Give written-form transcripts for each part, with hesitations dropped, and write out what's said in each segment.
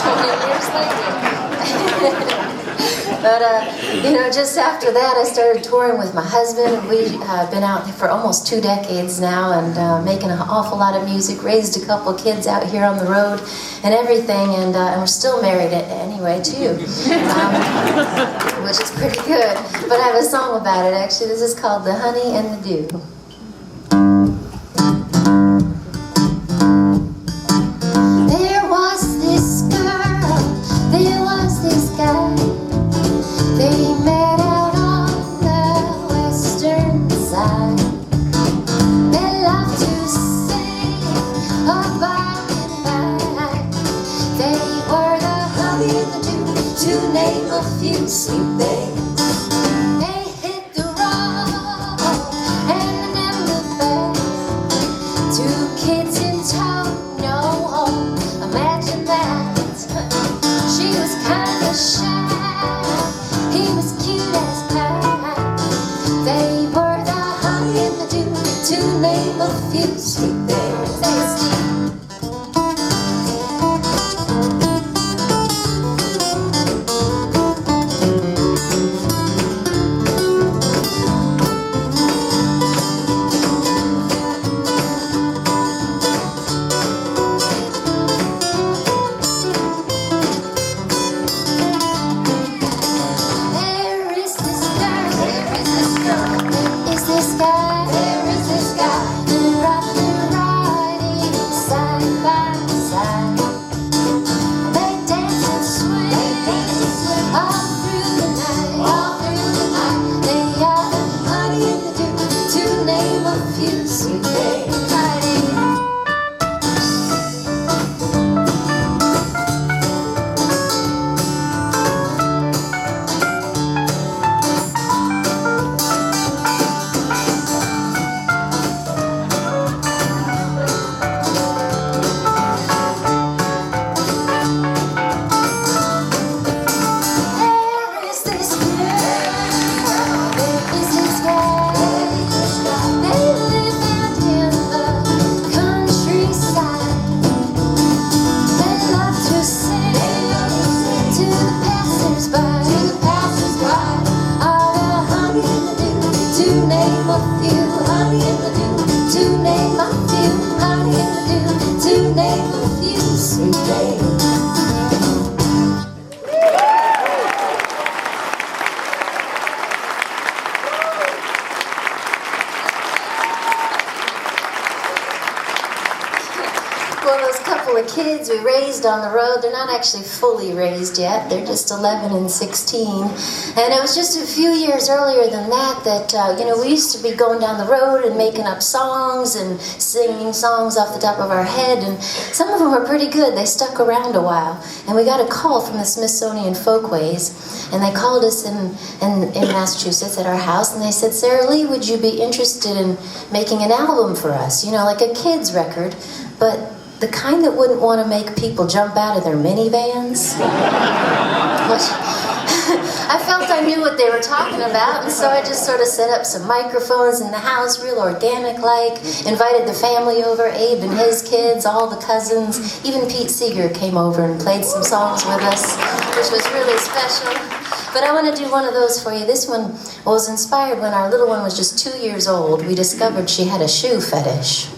20 years later. But, just after that, I started touring with my husband. We've been out for almost 2 decades now and making an awful lot of music, raised a couple kids out here on the road and everything, and we're still married anyway, too, which is pretty good. But I have a song about it, actually. This is called The Honey and the Dew. Sweet things. They hit the road and never back. 2 kids in tow, no home. Imagine that. She was kinda shy. He was cute as pie. They were the honey and the dew, to name a few sweet things. Well, those couple of kids we raised on the road, they're not actually fully raised yet. They're just 11 and 16. And it was just a few years earlier than that we used to be going down the road and making up songs and singing songs off the top of our head. And some of them were pretty good. They stuck around a while. And we got a call from the Smithsonian Folkways. And they called us in Massachusetts at our house. And they said, Sarah Lee, would you be interested in making an album for us? Like a kid's record. But the kind that wouldn't want to make people jump out of their minivans. I felt I knew what they were talking about, and so I just sort of set up some microphones in the house, real organic-like, invited the family over, Abe and his kids, all the cousins, even Pete Seeger came over and played some songs with us, which was really special. But I want to do one of those for you. This one was inspired when our little one was just 2 years old. We discovered she had a shoe fetish.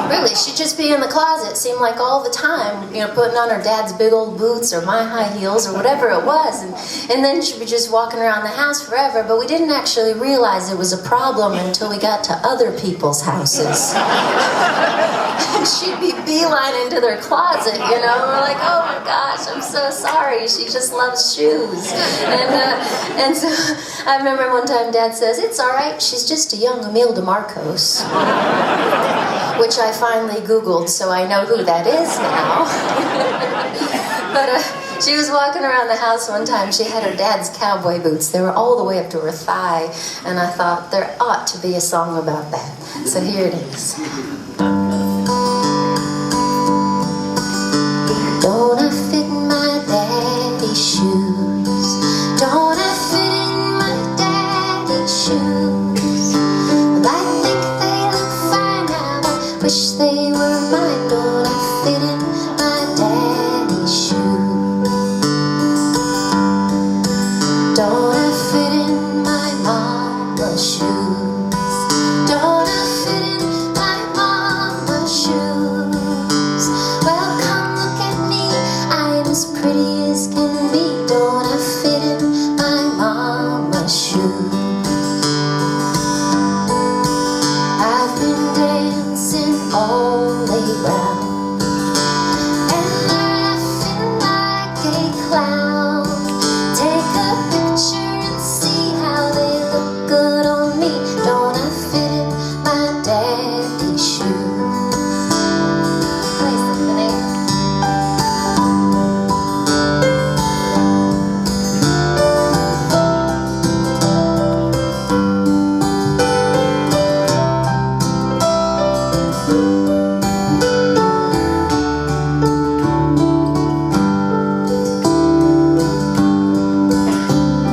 Really, she'd just be in the closet, seemed like all the time, putting on her dad's big old boots or my high heels or whatever it was. And then she'd be just walking around the house forever, but we didn't actually realize it was a problem until we got to other people's houses. She'd be beeline into their closet, We're like, oh my gosh, I'm so sorry. She just loves shoes. And so I remember one time Dad says, it's all right, she's just a young Emile DeMarcos. Which I finally Googled, so I know who that is now. But she was walking around the house one time. She had her dad's cowboy boots. They were all the way up to her thigh. And I thought, there ought to be a song about that. So here it is. Don't I fit in my daddy's shoes? Don't I fit in my daddy's shoes? Well, I think they look fine now. I wish they were mine. Don't I fit in my daddy's only round. And laughing like a clown, take a picture and see how they look good on me. Don't I fit in my daddy's shoes? Play symphony.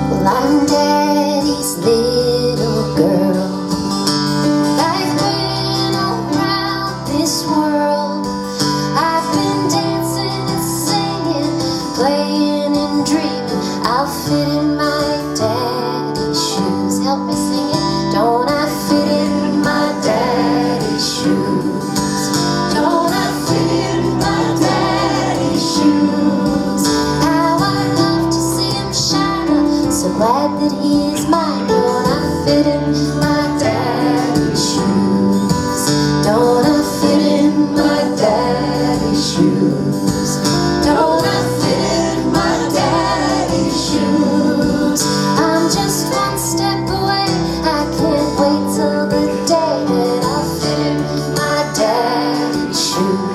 Well, I'm daddy's little girl. I've been around this world. I've been dancing and singing, playing and dreaming. I'll fit in my daddy's shoes. Help me sing it. Don't I fit in my daddy's shoes? Don't I fit in my daddy's shoes? How I love to see him shine. I'm so glad that he is mine. Don't I fit in my daddy's shoes? Don't I fit in my daddy's shoes? Don't I fit in my daddy's shoes? I'm just one step away. I can't wait till the day that I'll fit in my daddy's shoes.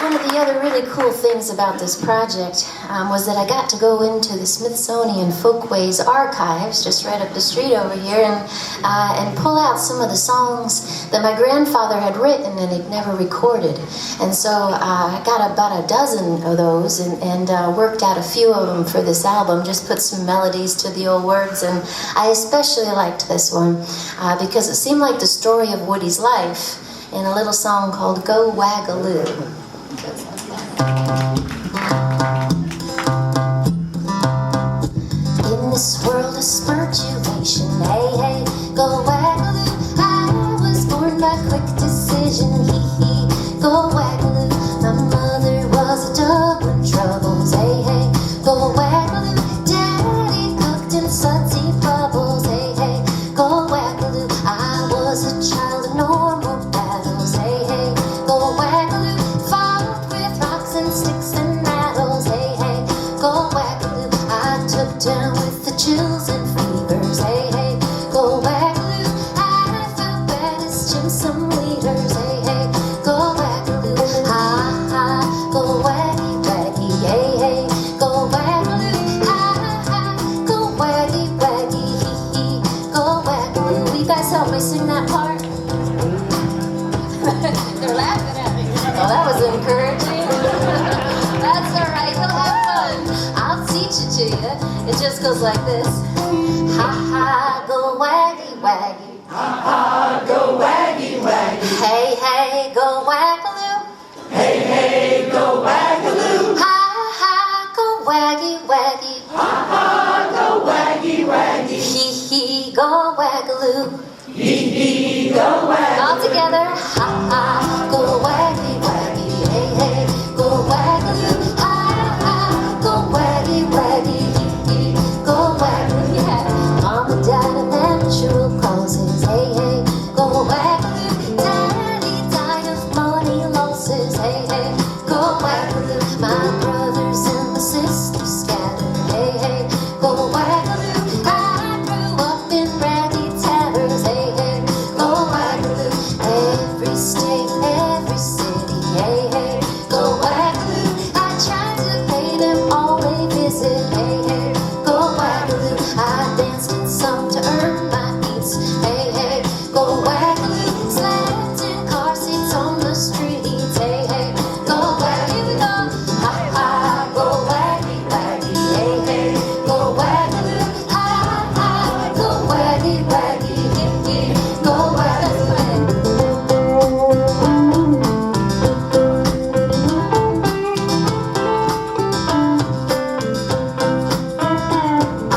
One of the other really cool things about this project was that I got to go into the Smithsonian Folkways archives, just right up the street over here, and pull out some of the songs that my grandfather had written and he'd never recorded. And so I got about a dozen of those and worked out a few of them for this album, just put some melodies to the old words. And I especially liked this one because it seemed like the story of Woody's life in a little song called Go Wagaloo. In this world of spirituation, hey, hey, go wagaloo. I was born by quick decision, hee hee, go wagaloo. My mother was a Dublin troubles, hey, hey, go wagaloo. Daddy cooked in sudsy bubbles, hey, hey, go wagaloo. I was a child of normal battles, hey, hey, go wagaloo. Fought with rocks and sticks and rattles, hey, hey, go wagaloo. I took down with the chills and fevers, hey, hey, go wagaloo. I felt bad as Jim some leaders, hey, hey, go wagaloo. Ha ha, go waggy waggy, hey, hey, go wagaloo. Ha ha, go waggy waggy, hee hee, go wagaloo. Will you guys help me sing that part? They're laughing at me. Well, that was encouraging. That's all right. You'll have fun. I'll teach it to you. It just goes like this. Ha ha, go waggy waggy. Ha ha, go waggy waggy. Hey hey, go wagaloo. Hey hey, go wagaloo. Ha ha, go waggy waggy. Ha ha, go waggy waggy. Hee hee, go wagaloo. Hee hee, go waggy. All together. Ha ha, go waggy waggy. Hey hey, go wagaloo. Ha ha, go waggy waggy. Hee hee, go wagaloo. Yeah. Mama died of natural causes. Hey hey, go wagaloo. Daddy died of money losses. Hey hey, go wagaloo. My brothers and my sisters scattered. Hey hey, go wagaloo. I grew up in raggy tatters. Hey hey, go wagaloo. Every state, every city. Hey hey, go wagaloo. I tried to pay them all a visit. Hey hey, go wagaloo. I danced and sung to earn my needs. Hey hey, go wagaloo. Slept in car seats on the streets. Hey hey, go wagaloo. Here we go. Ha ha, go waggy waggy. Hey hey, go wagaloo. Ha ha, go waggy waggy. Hee hee, go wagaloo. I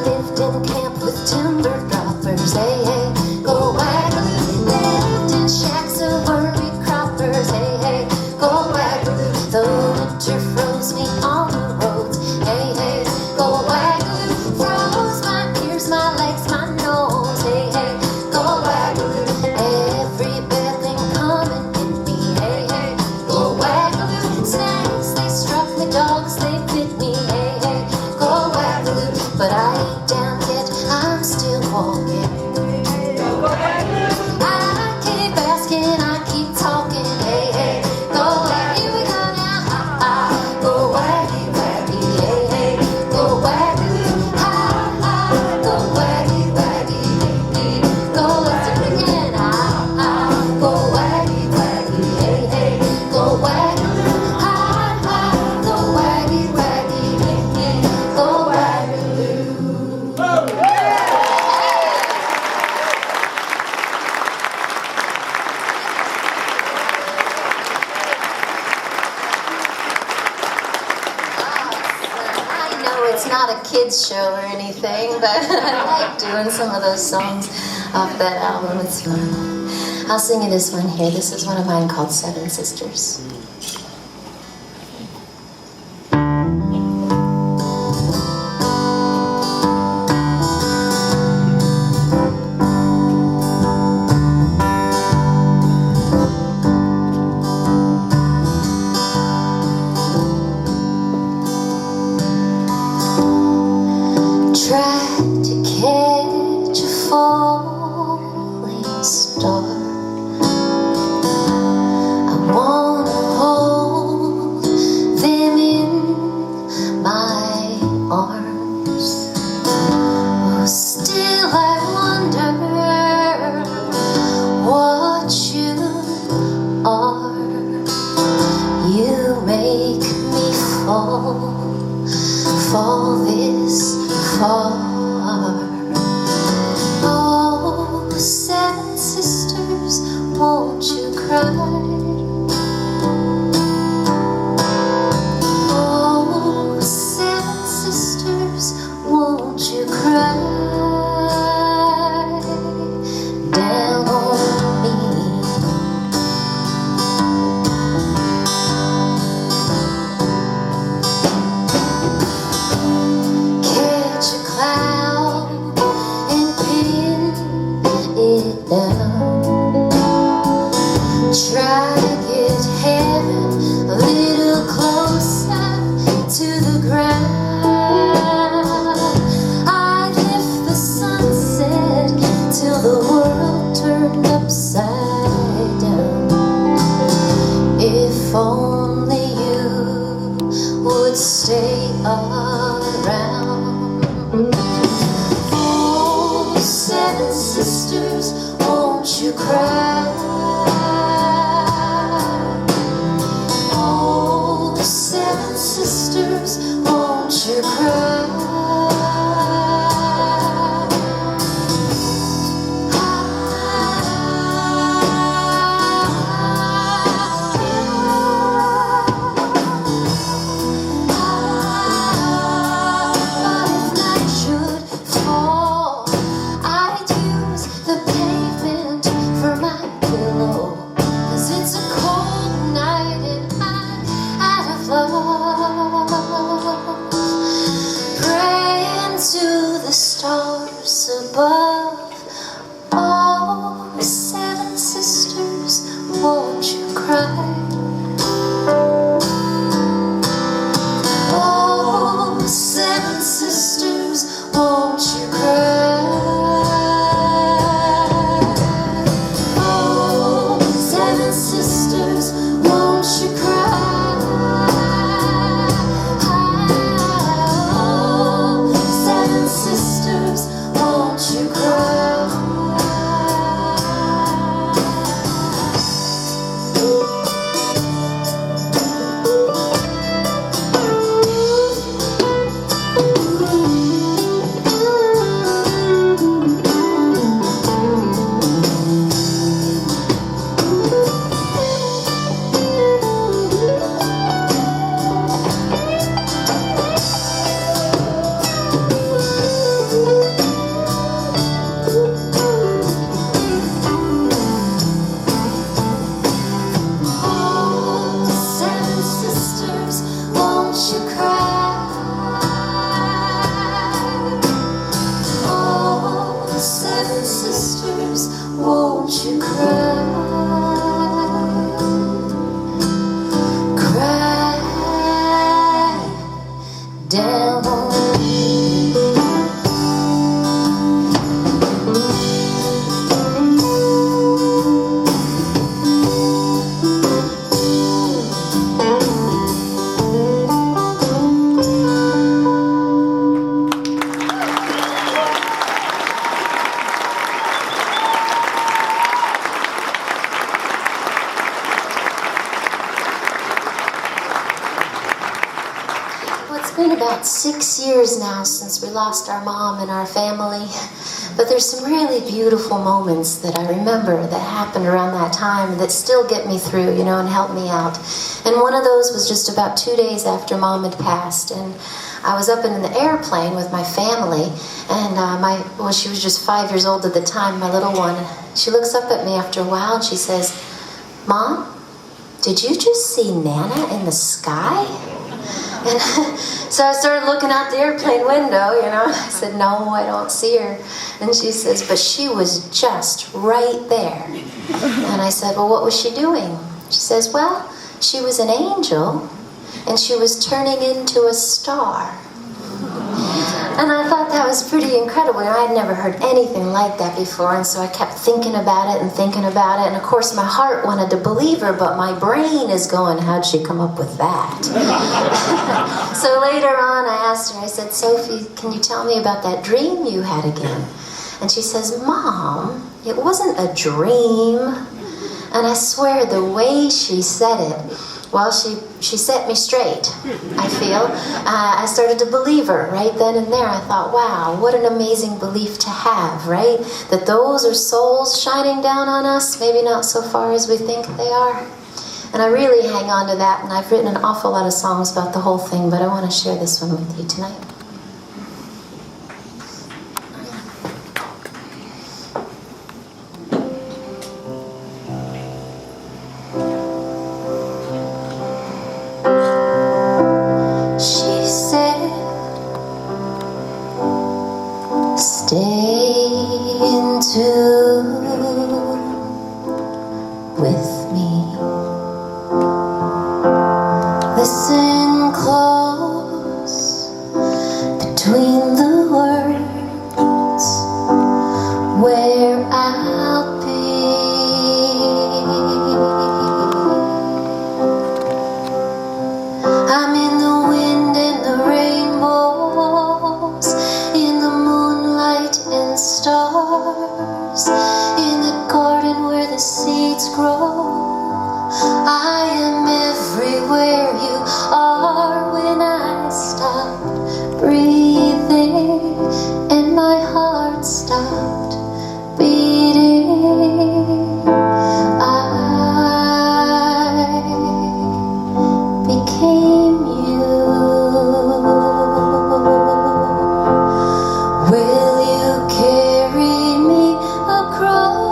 lived in camp with timber dogs. shoppers, hey, hey, go wagaloo. They lived in shacks of wormy croppers, hey, hey, go wagaloo. The winter froze me on the roads, hey, hey, go wagaloo. Froze my ears, my legs, my nose, hey, hey, go wagaloo. Every bad thing coming in me, hey, hey, go wagaloo. Snakes, they struck me, dogs, they bit me, hey, hey, go wagaloo. But I ain't down yet, I'm still walking. I keep asking, I keep talking, hey, hey, go wagaloo. Here we go now, ha, ha, go waggy, waggy, hey, hey, go wagaloo. Ha, ha, go waggy, waggy, hey, hey, go let's do it again, ha, ha, go waggy, waggy, hey, hey, go wagaloo. Ha, ha, go waggy, waggy, hey, hey, go wagaloo. I know it's not a kids show or anything, but I like doing some of those songs off that album. It's fun. I'll sing you this one here. This is one of mine called Seven Sisters. Tried to catch a falling star. I wanna hold them in my arms. Oh, still I wonder what you are. You make me fall this far. Oh, seven sisters, won't you cry? Oh, seven sisters, won't you cry down on me? Catch a cloud and pin it down. Try to get heaven a little closer to the ground. I'd lift the sunset till the world turned upside down. If only you would stay around. Oh, seven sisters, won't you cry? Oh, seven sisters, won't you cry? But if night should fall, I'd use the pavement for my pillow. 'Cause it's a cold night and I'm out of love. Praying to the stars above. Oh, seven sisters, won't you cry? Oh, seven sisters, won't you cry? Oh, seven sisters, won't you cry? Oh, seven sisters, won't you cry? about 6 years now since we lost our mom and our family, but there's some really beautiful moments that I remember that happened around that time that still get me through, you know, and help me out. And one of those was just about 2 days after Mom had passed, and I was up in the airplane with my family, and she was just 5 years old at the time, my little one. She looks up at me after a while and she says, "Mom, did you just see Nana in the sky?" And so I started looking out the airplane window, you know, and I said, "No, I don't see her." And she says, "But she was just right there." And I said, "Well, what was she doing?" She says, "Well, she was an angel, and she was turning into a star." And I thought that was pretty incredible. You know, I had never heard anything like that before, and so I kept thinking about it and thinking about it. And of course, my heart wanted to believe her, but my brain is going, "How'd she come up with that?" So later on, I asked her, I said, "Sophie, can you tell me about that dream you had again?" And she says, "Mom, it wasn't a dream." And I swear, the way she said it, well, she set me straight, I feel. I started to believe her right then and there. I thought, wow, what an amazing belief to have, right? That those are souls shining down on us, maybe not so far as we think they are. And I really hang on to that, and I've written an awful lot of songs about the whole thing, but I want to share this one with you tonight. Stay in tune with me. Listen close between the words where I'll be. I'm in the wind and the rainbows, in the moonlight and stars, in the garden where the seeds grow. I am everywhere you are when I stop breathing and my heart stopped beating. I became you. Will you carry me across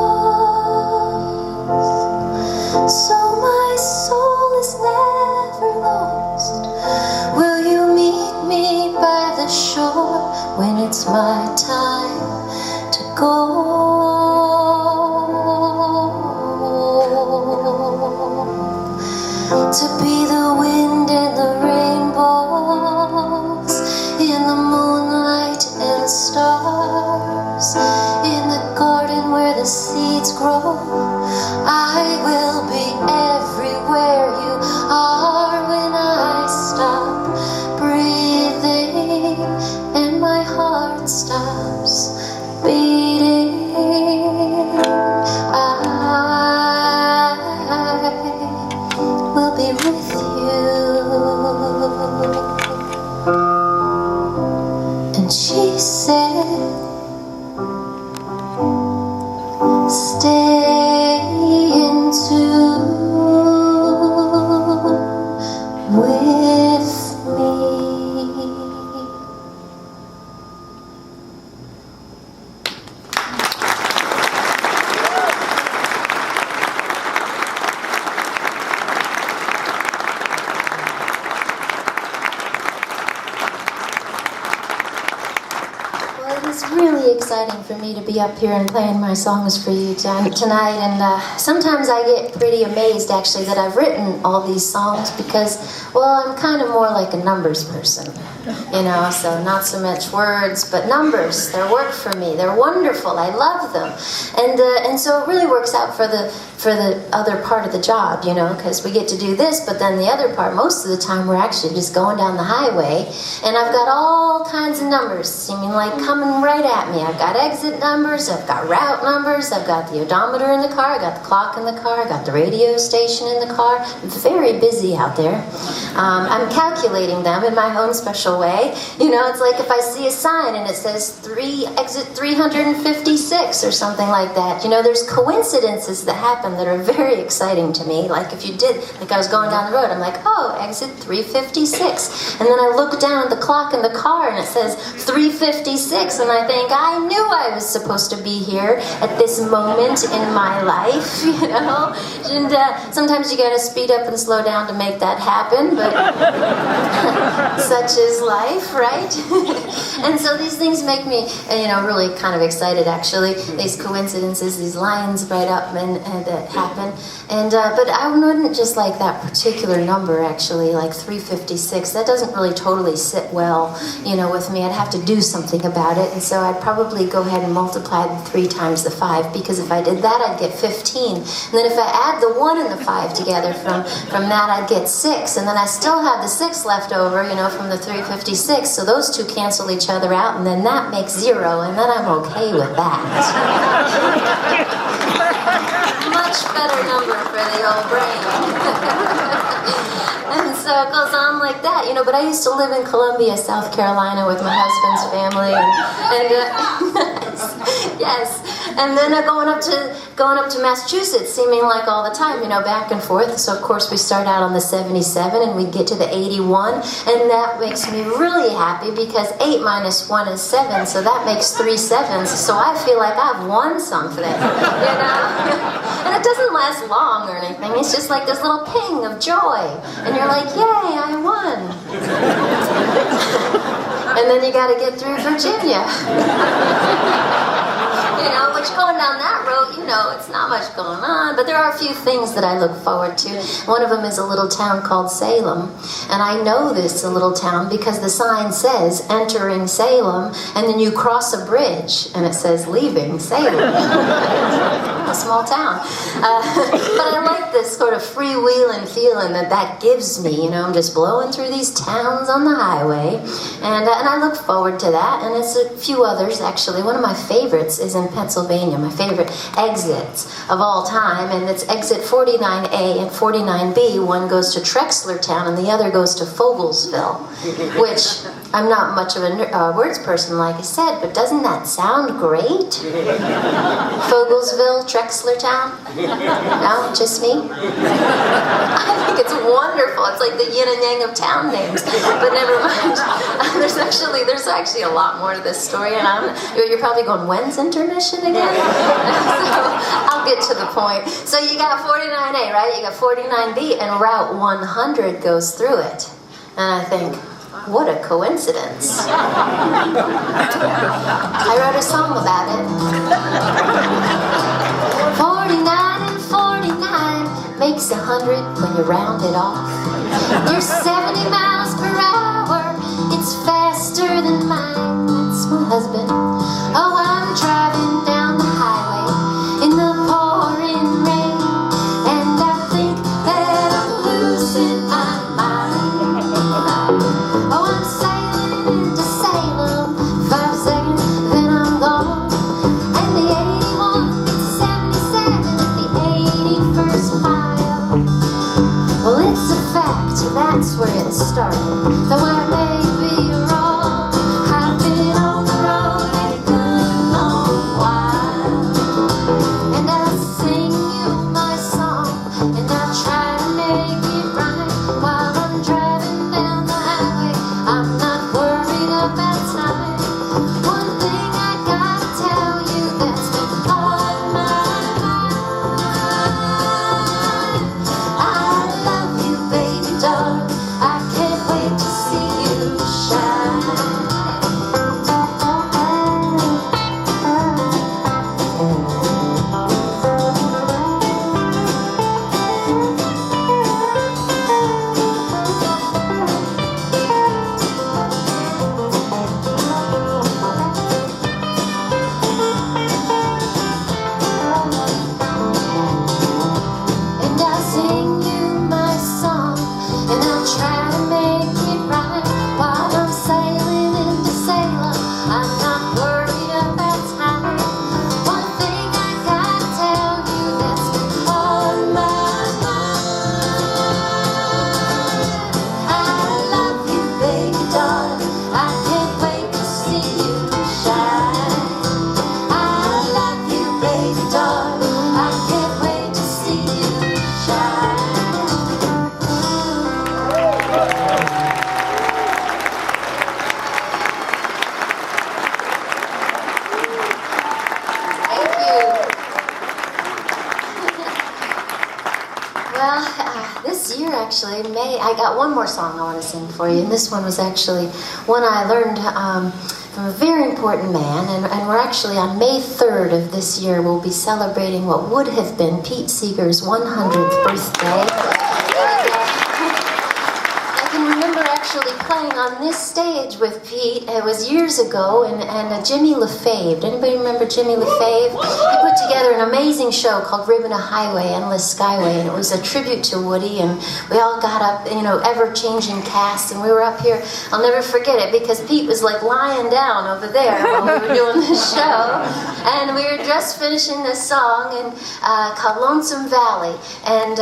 so my soul is never lost? Will you meet me by the shore when it's my time to go? To be the wind and the rainbows, in the moonlight and stars, in the garden where the seeds grow. I will be everywhere you are when I stop breathing and my heart stops beating. I will be with you. And she said, stay in tune with me. Well, it is really exciting for me to be up here and playing my songs for you tonight, and sometimes I get pretty amazed actually that I've written all these songs because, well, I'm kind of more like a numbers person, you know, so not so much words, but numbers. They work for me. They're wonderful. I love them, and so it really works out for the other part of the job, you know, because we get to do this, but then the other part, most of the time, we're actually just going down the highway, and I've got all kinds of numbers seeming like coming right at me. I've got exit numbers, I've got route numbers, I've got the odometer in the car, I've got the clock in the car, I've got the radio station in the car. I'm very busy out there. I'm calculating them in my own special special way. You know, it's like if I see a sign and it says exit 356 or something like that. You know, there's coincidences that happen that are very exciting to me. Like if you did, like I was going down the road, I'm like, oh, exit 356. And then I look down at the clock in the car and it says 356, and I think, I knew I was supposed to be here at this moment in my life, you know? And sometimes you gotta speed up and slow down to make that happen, but such is life, right? And so these things make me, you know, really kind of excited, actually. These coincidences, these lines right up and that happen. And but I wouldn't just like that particular number, actually, like 356. That doesn't really totally sit well, you know, with me. I'd have to do something about it, and so I'd probably go ahead and multiply the 3 times the 5, because if I did that, I'd get 15. And then if I add the 1 and the 5 together from that, I'd get 6. And then I still have the 6 left over, you know, from the 356. So those two cancel each other out, and then that makes 0, and then I'm okay with that. Much better number for the old brain. And so it goes on like that, you know. But I used to live in Columbia, South Carolina, with my husband's family, and yes. And then going up to Massachusetts, seeming like all the time, you know, back and forth. So of course we start out on the 77, and we get to the 81, and that makes me really happy because 8 minus 1 is 7, so that makes 3 7s. So I feel like I've won something, you know. And it doesn't last long or anything. It's just like this little ping of joy, and you're like, yay, I won. And then you got to get through Virginia. You know, which going down that road, you know, it's not much going on, but there are a few things that I look forward to. One of them is a little town called Salem, and I know this a little town because the sign says entering Salem, and then you cross a bridge and it says leaving Salem. A small town. But I like this sort of freewheeling feeling that gives me, you know. I'm just blowing through these towns on the highway, and I look forward to that. And it's a few others, actually. One of my favorites is in Pennsylvania, my favorite exits of all time, and it's exit 49A and 49B. One goes to Trexlertown and the other goes to Fogelsville, which I'm not much of a words person, like I said, but doesn't that sound great? Fogelsville, Trexlertown? No, just me? I think it's wonderful. It's like the yin and yang of town names. But never mind. There's actually a lot more to this story, and you're probably going, when's intermission again? So I'll get to the point. So you got 49A, right? You got 49B, and Route 100 goes through it. And I think, what a coincidence. I wrote a song about it. 49 and 49 makes 100 when you round it off. You're 70 miles per hour, it's faster than mine. That's my husband. Oh, I'm driving down the highway in the pouring rain, and I think that I'm losing my mind. Oh, I'm sailing into Salem, 5 seconds, then I'm gone. And the 81 gets 77 at the 81st mile. Well, it's a fact, that's where it started. Though I may be wrong, I've been on the road this year, actually, in May, I got one more song I want to sing for you, and this one was actually one I learned from a very important man, and we're actually on May 3rd of this year, we'll be celebrating what would have been Pete Seeger's 100th birthday. I can remember actually playing on this stage with Pete. It was years ago, and Jimmy LaFave. Anybody remember Jimmy LaFave? He put together an amazing show called Ribbon of Highway, Endless Skyway, and it was a tribute to Woody, and we all got up, ever-changing cast, and we were up here. I'll never forget it, because Pete was like lying down over there while we were doing this show, and we were just finishing this song called Lonesome Valley, and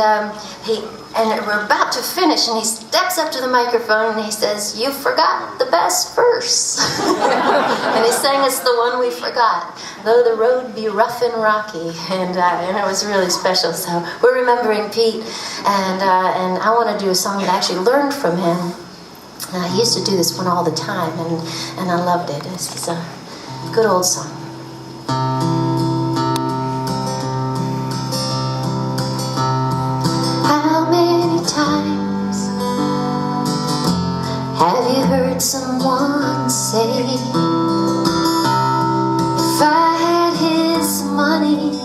we're about to finish, and he steps up to the microphone and he says, "You forgot the best verse." And he sang us the one we forgot, "Though the road be rough and rocky," and it was really special. So we're remembering Pete, and I want to do a song that I actually learned from him. He used to do this one all the time, and I loved it. It's a good old song. Times have you heard someone say, "If I had his money,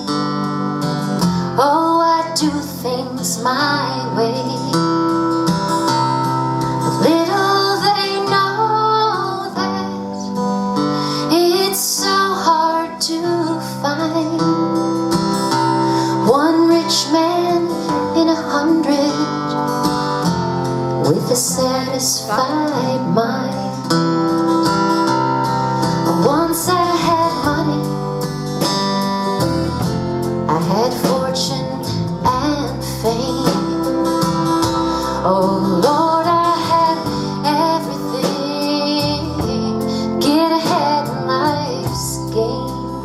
oh, I'd do things my way"? Little they know that it's so hard to find one rich man in 100 with a satisfied mind. Once I had money, I had fortune and fame. Oh Lord, I had everything, get ahead in life's game.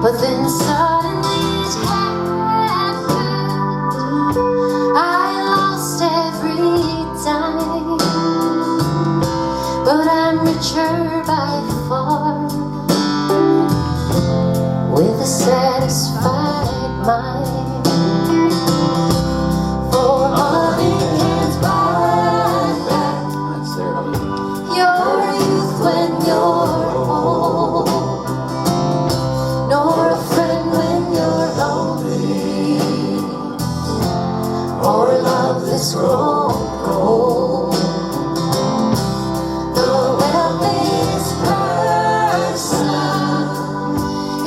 But then suddenly it happened, I lost every dime. But I'm richer by far, with a satisfied mind. For money can't buy back your youth when you're old, nor a friend when you're lonely, or love that's grown cold. The wealthiest person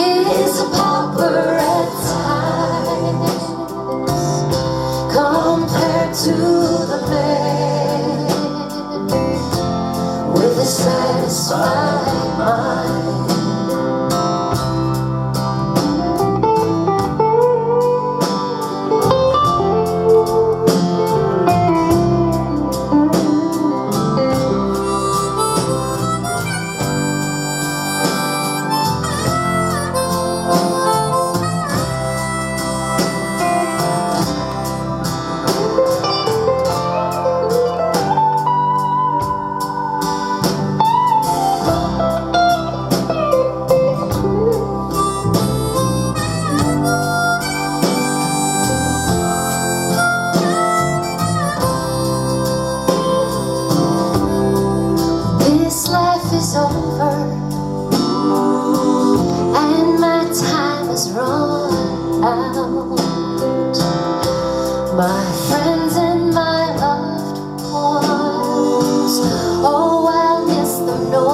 is a pauper at times, compared to the man with a satisfied mind. This life is over, and my time has run out. My friends and my loved ones, oh, I'll miss them, no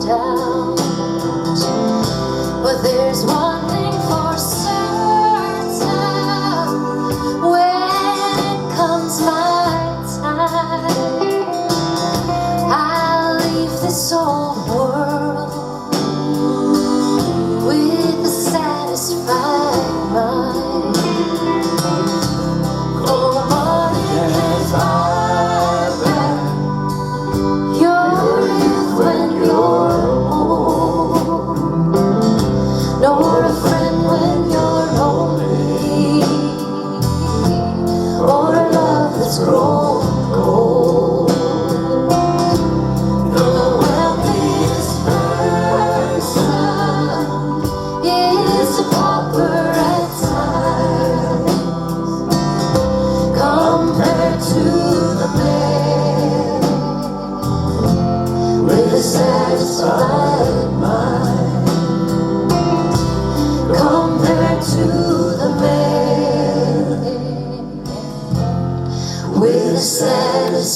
doubt. But there's one thing for certain, when it comes my time, I'll leave this old world with a satisfied mind. Oh, money can't buy back your youth when you're old, nor a friend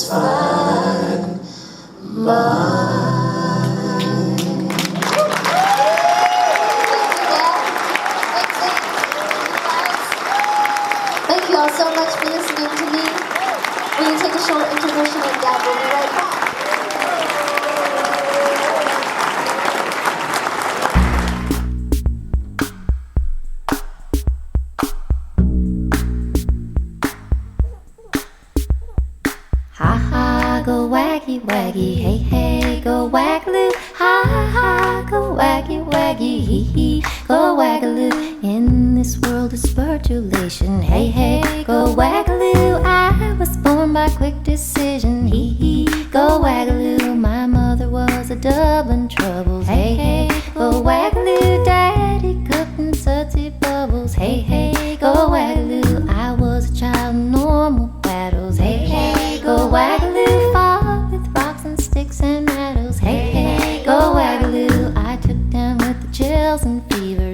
just fine. Thank you all so much for listening to me. We're going to take a short intermission and Dad will be right back. Ha ha, go waggy waggy, hey hey, go wagaloo. Ha ha, go waggy waggy, hee hee, go wagaloo. In this world of spiritualation, hey hey, go wagaloo. I was born by quick decision, hee hee, go wagaloo. My mother was a Dublin troubles, hey hey, go wagaloo. Daddy cooking sudsy bubbles, hey hey, go wagaloo. I was a child in normal battles, hey hey, go wagaloo. Fought with rocks and sticks and rattles, hey hey, go wagaloo. I took down with the chills and fever,